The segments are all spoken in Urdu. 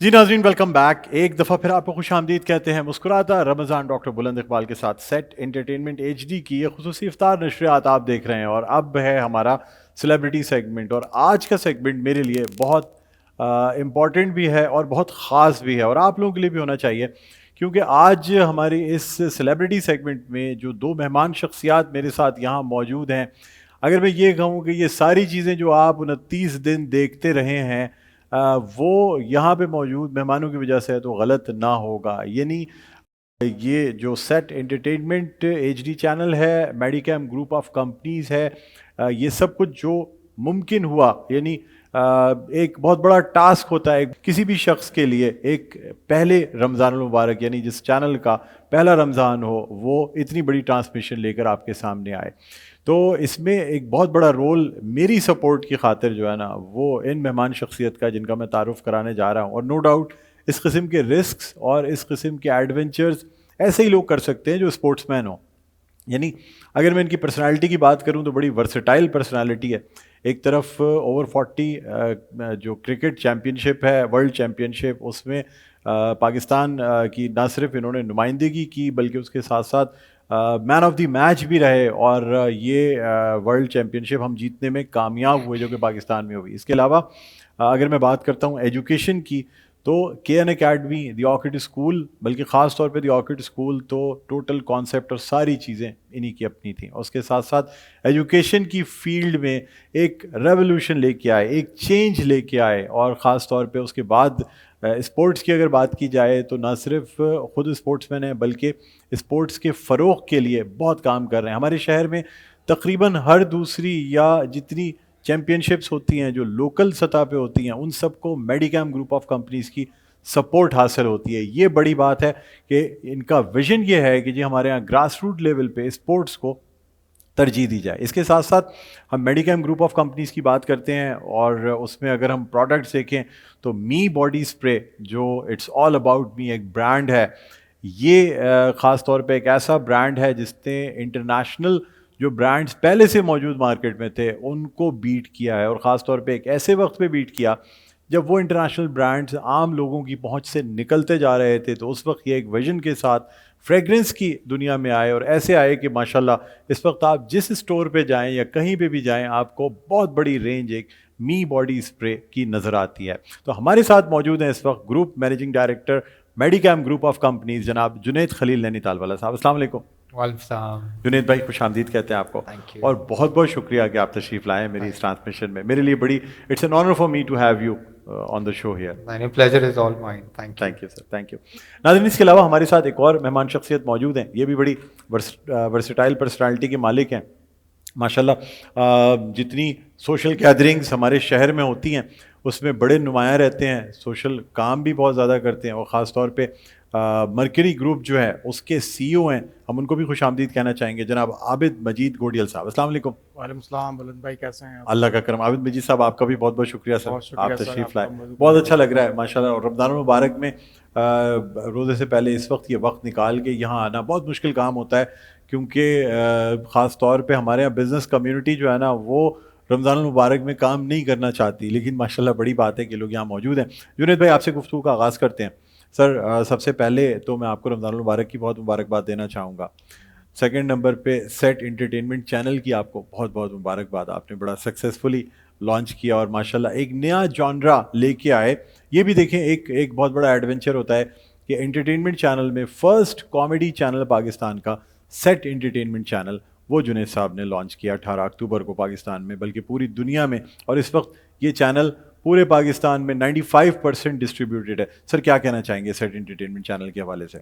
جی ناظرین ویلکم بیک. ایک دفعہ پھر آپ کو خوش آمدید کہتے ہیں. مسکراتا رمضان ڈاکٹر بلند اقبال کے ساتھ سیٹ انٹرٹینمنٹ ایچ ڈی کی یہ خصوصی افطار نشریات آپ دیکھ رہے ہیں, اور اب ہے ہمارا سیلیبریٹی سیگمنٹ. اور آج کا سیگمنٹ میرے لیے بہت امپورٹنٹ بھی ہے اور بہت خاص بھی ہے, اور آپ لوگوں کے لیے بھی ہونا چاہیے, کیونکہ آج ہماری اس سیلیبریٹی سیگمنٹ میں جو دو مہمان شخصیات میرے ساتھ یہاں موجود ہیں, اگر میں یہ کہوں کہ یہ ساری چیزیں جو آپ 29 دن دیکھتے رہے ہیں وہ یہاں پہ موجود مہمانوں کی وجہ سے ہے تو غلط نہ ہوگا. یعنی یہ جو SET entertainment H D channel ہے, میڈی کیم گروپ آف کمپنیز ہے, یہ سب کچھ جو ممکن ہوا, یعنی ایک بہت بڑا ٹاسک ہوتا ہے کسی بھی شخص کے لیے. ایک پہلے رمضان المبارک, یعنی جس چینل کا پہلا رمضان ہو, وہ اتنی بڑی ٹرانسمیشن لے کر آپ کے سامنے آئے. تو اس میں ایک بہت بڑا رول میری سپورٹ کی خاطر جو ہے نا وہ ان مہمان شخصیت کا, جن کا میں تعارف کرانے جا رہا ہوں. اور نو ڈاؤٹ اس قسم کے رسکس اور اس قسم کے ایڈونچرز ایسے ہی لوگ کر سکتے ہیں جو اسپورٹس مین ہوں. یعنی اگر میں ان کی پرسنالٹی کی بات کروں تو بڑی ورسٹائل پرسنالٹی ہے. ایک طرف اوور 40 جو کرکٹ چیمپئن شپ ہے, ورلڈ چیمپئن شپ, اس میں پاکستان کی نہ صرف انہوں نے نمائندگی کی بلکہ اس کے ساتھ ساتھ مین آف دی میچ بھی رہے, اور یہ ورلڈ چیمپئن شپ ہم جیتنے میں کامیاب ہوئے جو کہ پاکستان میں ہوئی. اس کے علاوہ اگر میں بات کرتا ہوں ایجوکیشن کی, تو کے an academy, the orchid school, بلکہ خاص طور پہ دی آرکڈ اسکول تو ٹوٹل کانسیپٹ اور ساری چیزیں انہی کی اپنی تھیں. اس کے ساتھ ساتھ ایجوکیشن کی فیلڈ میں ایک ریولوشن لے کے آئے, ایک چینج لے کے آئے, اور خاص طور پہ اس کے بعد اسپورٹس کی اگر بات کی جائے تو نہ صرف خود اسپورٹس مین ہیں بلکہ اسپورٹس کے فروغ کے لیے بہت کام کر رہے ہیں. ہمارے شہر میں تقریباً ہر دوسری یا جتنی چیمپئن شپس ہوتی ہیں جو لوکل سطح پہ ہوتی ہیں, ان سب کو میڈی کیم گروپ آف کمپنیز کی سپورٹ حاصل ہوتی ہے. یہ بڑی بات ہے کہ ان کا ویژن یہ ہے کہ جی ہمارے یہاں گراس روٹ لیول پہ اسپورٹس کو ترجیح دی جائے. اس کے ساتھ ساتھ ہم میڈی کیم گروپ آف کمپنیز کی بات کرتے ہیں, اور اس میں اگر ہم پروڈکٹس دیکھیں تو می باڈی اسپرے جو اٹس آل اباؤٹ می ایک برانڈ ہے, یہ خاص طور پہ ایک ایسا برانڈ ہے جس نے انٹرنیشنل جو برانڈز پہلے سے موجود مارکیٹ میں تھے ان کو بیٹ کیا ہے, اور خاص طور پہ ایک ایسے وقت پہ بیٹ کیا جب وہ انٹرنیشنل برانڈز عام لوگوں کی پہنچ سے نکلتے جا رہے تھے. تو اس وقت یہ ایک ویژن کے ساتھ فریگرنس کی دنیا میں آئے, اور ایسے آئے کہ ماشاءاللہ اس وقت آپ جس اسٹور پہ جائیں یا کہیں پہ بھی جائیں آپ کو بہت بڑی رینج ایک می باڈی اسپرے کی نظر آتی ہے. تو ہمارے ساتھ موجود ہیں اس وقت گروپ مینیجنگ ڈائریکٹر میڈی کیم گروپ آف کمپنیز جناب جنید خلیل نینی تال والا صاحب. السلام علیکم. وعلیکم السلام. جنید بھائی خوش آمدید کہتے ہیں آپ کو, اور بہت بہت شکریہ کہ آپ تشریف لائیں میری اس ٹرانسمیشن میں. میرے لیے بڑی it's an honour for me to have you on the show here. Pleasure is all mine. Thank you sir, thank you. ناظرین اس کے علاوہ ہمارے ساتھ ایک اور مہمان شخصیت موجود ہیں, یہ بھی بڑی ورسٹائل پرسنالٹی کے مالک ہیں ماشاءاللہ. جتنی سوشل گیدرنگز ہمارے شہر میں ہوتی ہیں اس میں بڑے نمایاں رہتے ہیں, سوشل کام بھی بہت زیادہ کرتے ہیں, اور خاص طور پہ مرکری گروپ جو ہے اس کے سی او ہیں, ہم ان کو بھی خوش آمدید کہنا چاہیں گے, جناب عابد مجید گوڈیل صاحب. السلام علیکم. وعلیکم السلام بلند بھائی, کیسے ہیں آپ؟ اللہ کا کرم. عابد مجید صاحب آپ کا بھی بہت بہت شکریہ سر, آپ تشریف لائے, بہت اچھا لگ رہا ہے ماشاءاللہ. اور رمضان المبارک میں روزے سے پہلے اس وقت یہ وقت نکال کے یہاں آنا بہت مشکل کام ہوتا ہے, کیونکہ خاص طور پہ ہمارے یہاں بزنس کمیونٹی جو ہے نا وہ رمضان المبارک میں کام نہیں کرنا چاہتی, لیکن ماشاءاللہ بڑی بات ہے کہ لوگ یہاں موجود ہیں. جنید بھائی آپ سے گفتگو کا آغاز کرتے ہیں. سر سب سے پہلے تو میں آپ کو رمضان المبارک کی بہت مبارکباد دینا چاہوں گا. سیکنڈ نمبر پہ سیٹ انٹرٹینمنٹ چینل کی آپ کو بہت بہت مبارکباد, آپ نے بڑا سکسیزفلی لانچ کیا اور ماشاءاللہ ایک نیا جانرا لے کے آئے. یہ بھی دیکھیں ایک بہت بڑا ایڈونچر ہوتا ہے کہ انٹرٹینمنٹ چینل میں فرسٹ کامیڈی چینل پاکستان کا سیٹ انٹرٹینمنٹ چینل وہ جنید صاحب نے لانچ کیا 18 اکتوبر کو پاکستان میں, بلکہ پوری دنیا میں, اور اس وقت یہ چینل پورے پاکستان میں 95% ڈسٹریبیوٹیڈ ہے. سر کیا کہنا چاہیں گے سیٹ انٹرٹینمنٹ چینل کے حوالے سے؟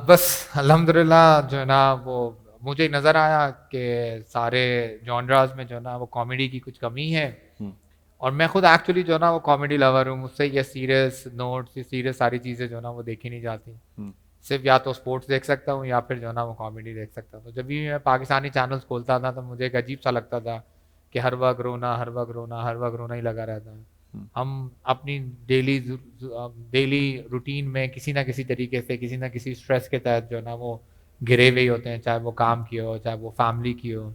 بس الحمدللہ جو ہے نا وہ مجھے نظر آیا کہ سارے جانراز میں جو ہے نا وہ کامیڈی کی کچھ کمی ہے, اور میں خود ایکچولی جو ہے نا وہ کامیڈی لور ہوں. مجھ سے یہ سیریس نوٹس, یہ سیریس ساری چیزیں جو ہے نا وہ دیکھی نہیں جاتی. صرف یا تو اسپورٹس دیکھ سکتا ہوں یا پھر جو ہے نا وہ کامیڈی دیکھ سکتا ہوں. تو جب بھی میں پاکستانی چینلس کھولتا تھا تو مجھے ایک عجیب سا لگتا تھا کہ ہر وقت رونا ہر وقت رونا ہر وقت رونا ہی لگا رہتا ہے. ہم اپنی ڈیلی روٹین میں کسی نہ کسی طریقے سے کسی نہ کسی اسٹریس کے تحت جو ہے نا وہ گھرے ہوئے ہوتے ہیں, چاہے وہ کام کی ہو چاہے وہ فیملی کی ہو.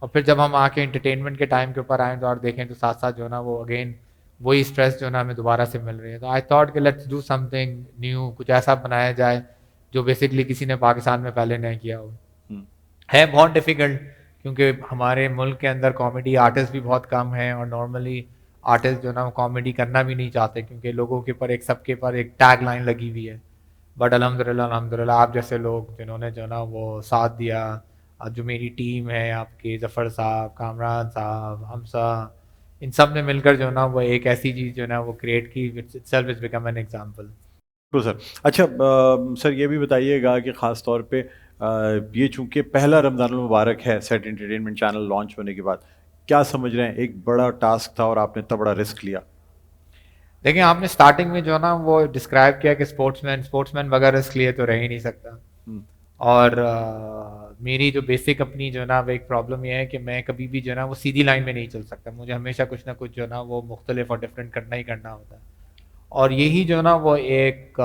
اور پھر جب ہم آ کے انٹرٹینمنٹ کے ٹائم کے اوپر آئیں تو اور دیکھیں تو ساتھ ساتھ جو ہے نا وہ اگین وہی اسٹریس جو ہے نا ہمیں دوبارہ سے مل رہی ہے. تو آئی تھاٹ کہ let's do some thing new, کچھ ایسا بنایا جائے جو بیسکلی کسی نے پاکستان میں پہلے نہیں کیا ہو. ہے بہت ڈیفیکلٹ کیونکہ ہمارے ملک کے اندر کامیڈی آرٹسٹ بھی بہت کم ہیں, اور نارملی آرٹسٹ جو ہے نا وہ کامیڈی کرنا بھی نہیں چاہتے کیونکہ لوگوں کے اوپر ایک سب کے اوپر ایک ٹیگ لائن لگی ہوئی ہے. بٹ الحمدللہ آپ جیسے لوگ جنہوں نے جو ہے نا وہ ساتھ دیا, جو میری ٹیم ہے آپ کے ظفر صاحب, کامران صاحب, حمزہ, ان سب نے مل کر جو ہے نا وہ ایک ایسی چیز جو ہے نا وہ کریٹ کی which itself has become an example. بالکل سر. اچھا سر یہ بھی بتائیے گا کہ خاص طور پہ یہ چونکہ پہلا رمضان المبارک ہے سیٹ انٹرٹینمنٹ چینل لانچ ہونے کے بعد, کیا سمجھ رہے ہیں ایک بڑا ٹاسک تھا اور آپ نے اتنا بڑا رسک لیا؟ دیکھیں آپ نے اسٹارٹنگ میں جو ہے نا وہ ڈسکرائب کیا کہ اسپورٹس مین بغیر رسک لیے تو رہ ہی نہیں سکتا. اور میری جو بیسک اپنی جو ہے نا وہ ایک پرابلم یہ ہے کہ میں کبھی بھی جو ہے نا وہ سیدھی لائن میں نہیں چل سکتا, مجھے ہمیشہ کچھ نہ کچھ جو ہے نا وہ مختلف اور ڈفرینٹ کرنا ہی کرنا ہوتا ہے. اور یہی جو ہے نا وہ ایک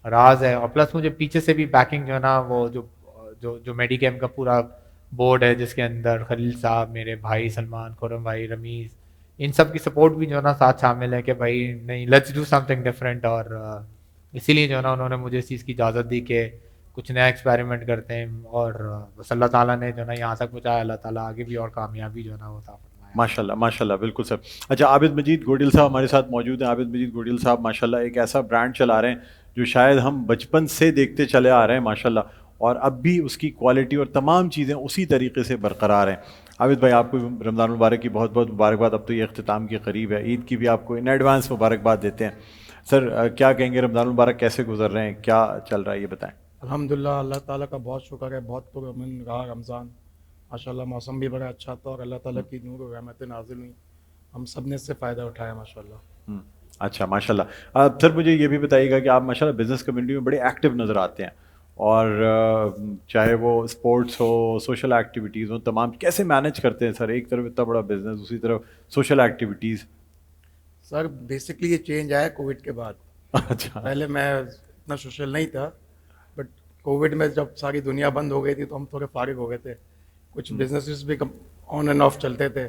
راز ہے. اور پلس مجھے پیچھے سے بھی بیکنگ جو ہے نا وہ جو میڈی کیمپ کا پورا بورڈ ہے جس کے اندر خلیل صاحب, میرے بھائی سلمان, خرم بھائی, رمیز, ان سب کی سپورٹ بھی جو ہے نا ساتھ شامل ہے کہ بھائی نہیں let's do some thing different. اور اسی لیے جو ہے نا انہوں نے مجھے اس چیز کی اجازت دی کہ کچھ نیا ایکسپیریمنٹ کرتے ہیں, اور بس اللہ تعالیٰ نے جو ہے نا یہاں تک پہنچایا, اللہ تعالیٰ آگے بھی اور کامیابی جو ہے نا وہ عطا فرمائے. ماشاء اللہ ماشاء اللہ, بالکل سر. اچھا عابد مجید گوڈیل صاحب ہمارے ساتھ موجود ہیں. عابد مجید گوڈیل صاحب ماشاء اللہ ایک ایسا برانڈ چلا رہے ہیں جو شاید ہم بچپن سے دیکھتے چلے آ رہے ہیں ماشاء اللہ, اور اب بھی اس کی کوالٹی اور تمام چیزیں اسی طریقے سے برقرار ہیں. عابد بھائی آپ کو رمضان المبارک کی بہت بہت مبارکباد. اب تو یہ اختتام کے قریب ہے, عید کی بھی آپ کو ان ایڈوانس مبارکباد دیتے ہیں. سر کیا کہیں گے, رمضان المبارک کیسے گزر رہے ہیں, کیا چل رہا ہے یہ بتائیں. الحمدللہ اللہ تعالیٰ کا بہت شکر ہے, بہت پرامن رہا رمضان. ماشاءاللہ موسم بھی بڑا اچھا تھا اور اللہ تعالیٰ کی نور و رحمتیں نازل ہوئیں, ہم سب نے اس سے فائدہ اٹھایا ماشاءاللہ. اچھا ماشاء اللہ. سر مجھے یہ بھی بتائیے گا کہ آپ ماشاء اللہ بزنس کمیونٹی میں بڑے ایکٹیو نظر آتے ہیں, اور چاہے وہ اسپورٹس ہو, سوشل ایکٹیویٹیز ہوں, تمام کیسے مینیج کرتے ہیں سر؟ ایک طرف اتنا بڑا بزنس, دوسری طرف سوشل ایکٹیویٹیز. سر بیسکلی یہ چینج آیا کووڈ کے بعد. اچھا پہلے میں اتنا سوشل نہیں تھا, بٹ کووڈ میں جب ساری دنیا بند ہو گئی تھی تو ہم تھوڑے فارغ ہو گئے تھے. کچھ بزنسز بھی آن اینڈ آف چلتے تھے,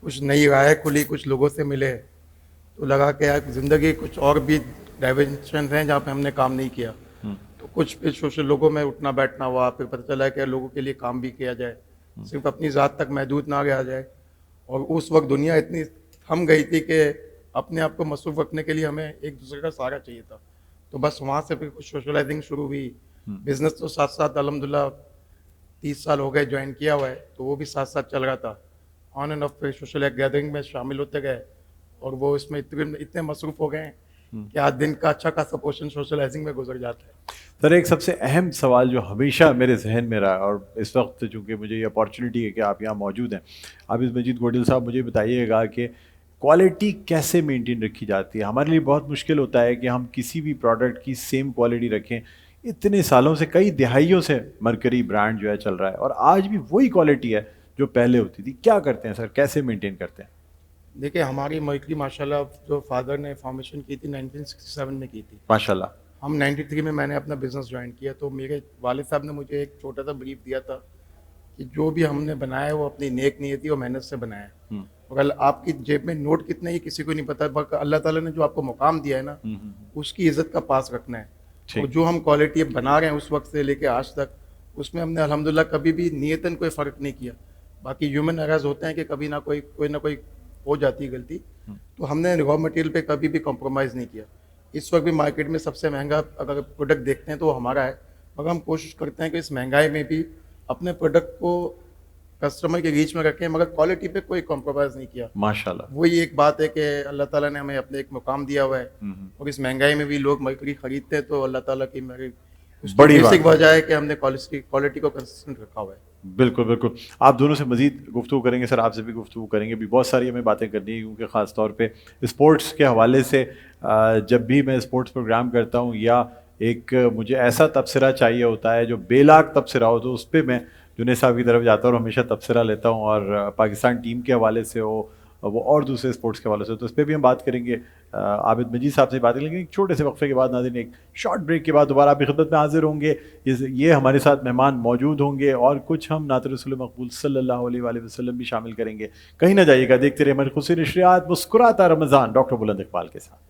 کچھ نئی راہیں کھلی, کچھ لوگوں سے ملے, تو لگا کہ یار زندگی کچھ اور بھی ڈائمینشنز ہیں جہاں پہ ہم نے کام نہیں کیا. تو کچھ پھر سوشل لوگوں میں اٹھنا بیٹھنا ہوا, پھر پتہ چلا کہ لوگوں کے لیے کام بھی کیا جائے, صرف اپنی ذات تک محدود نہ رہا جائے. اور اس وقت دنیا اتنی تھم گئی تھی کہ اپنے آپ کو مصروف رکھنے کے لیے ہمیں ایک دوسرے کا سہارا چاہیے تھا. تو بس وہاں سے پھر کچھ سوشلائزنگ شروع ہوئی. بزنس تو ساتھ ساتھ الحمدللہ 30 سال ہو گئے جوائن کیا ہوا ہے, تو وہ بھی ساتھ ساتھ چل رہا تھا. آن اینڈ آف پھر سوشل گیدرنگ میں شامل ہوتے گئے, اور وہ اس میں اتنے مصروف ہو گئے ہیں کہ آج دن کا اچھا خاصا پورشن سوشلائزنگ میں گزر جاتا ہے. سر ایک سب سے اہم سوال جو ہمیشہ میرے ذہن میں رہا, اور اس وقت چونکہ مجھے یہ اپارچونیٹی ہے کہ آپ یہاں موجود ہیں, عابد مجید گوڈیل صاحب مجھے بتائیے گا کہ کوالٹی کیسے مینٹین رکھی جاتی ہے؟ ہمارے لیے بہت مشکل ہوتا ہے کہ ہم کسی بھی پروڈکٹ کی سیم کوالٹی رکھیں. اتنے سالوں سے, کئی دہائیوں سے مرکری برانڈ جو ہے چل رہا ہے, اور آج بھی وہی کوالٹی ہے جو پہلے ہوتی تھی. کیا کرتے ہیں سر, کیسے مینٹین کرتے ہیں؟ دیکھیں ہماری مرکری ماشاءاللہ جو فادر نے فارمیشن کی تھی 1967 میں کی تھی. ماشاء اللہ. ہم 93 میں نے اپنا بزنس جوائن کیا, تو میرے والد صاحب نے مجھے ایک چھوٹا سا بریف دیا تھا کہ جو بھی ہم نے بنایا ہے وہ اپنی نیک نیتی اور محنت سے بنایا ہے. اور آپ کی جیب میں نوٹ کتنے, یہ کسی کو نہیں پتا, بلکہ اللہ تعالیٰ نے جو آپ کو مقام دیا ہے نا, اس کی عزت کا پاس رکھنا ہے. اور جو ہم کوالٹی بنا رہے ہیں اس وقت سے لے کے آج تک, اس میں ہم نے الحمدللہ کبھی بھی نیتاً کوئی فرق نہیں کیا. باقی ہیومن ایررز ہوتے ہیں کہ کبھی نہ کوئی ہو جاتی ہے غلطی, تو ہم نے را مٹیریل پہ کبھی بھی کمپرومائز نہیں کیا. اس وقت بھی مارکیٹ میں سب سے مہنگا اگر پروڈکٹ دیکھتے ہیں تو وہ ہمارا ہے, مگر ہم کوشش کرتے ہیں کہ اس مہنگائی میں بھی اپنے پروڈکٹ کو کسٹمر کے ریچ میں رکھیں, مگر کوالٹی پہ کوئی کمپرومائز نہیں کیا. ماشاءاللہ وہی ایک بات ہے کہ اللہ تعالیٰ نے ہمیں اپنے ایک مقام دیا ہوا ہے, اور اس مہنگائی میں بھی لوگ مرکری خریدتے ہیں, تو اللہ تعالیٰ کی بڑی بیسک وجہ ہے کہ ہم نے کوالٹی کو کنسسٹنٹ رکھا ہوا ہے. بالکل بالکل. آپ دونوں سے مزید گفتگو کریں گے سر, آپ سے بھی گفتگو کریں گے, بھی بہت ساری ہمیں باتیں کرنی ہے, کیونکہ خاص طور پہ اسپورٹس کے حوالے سے جب بھی میں اسپورٹس پروگرام کرتا ہوں یا ایک مجھے ایسا تبصرہ چاہیے ہوتا ہے جو بے لاگ تبصرہ ہو, تو اس پہ میں جنید صاحب کی طرف جاتا ہوں اور ہمیشہ تبصرہ لیتا ہوں. اور پاکستان ٹیم کے حوالے سے ہو, وہ اور دوسرے اسپورٹس کے حوالے سے، تو اس پہ بھی ہم بات کریں گے. عابد مجید صاحب سے بات کریں گے ایک چھوٹے سے وقفے کے بعد. ناظرین ایک شارٹ بریک کے بعد دوبارہ آپ کی خدمت میں حاضر ہوں گے. یہ ہمارے ساتھ مہمان موجود ہوں گے اور کچھ ہم نعت رسول مقبول صلی اللہ علیہ وآلہ وسلم بھی شامل کریں گے. کہیں نہ جائیے گا، دیکھتے رہے ہماری خصوصی نشریات مسکراتا رمضان ڈاکٹر بلند اقبال کے ساتھ.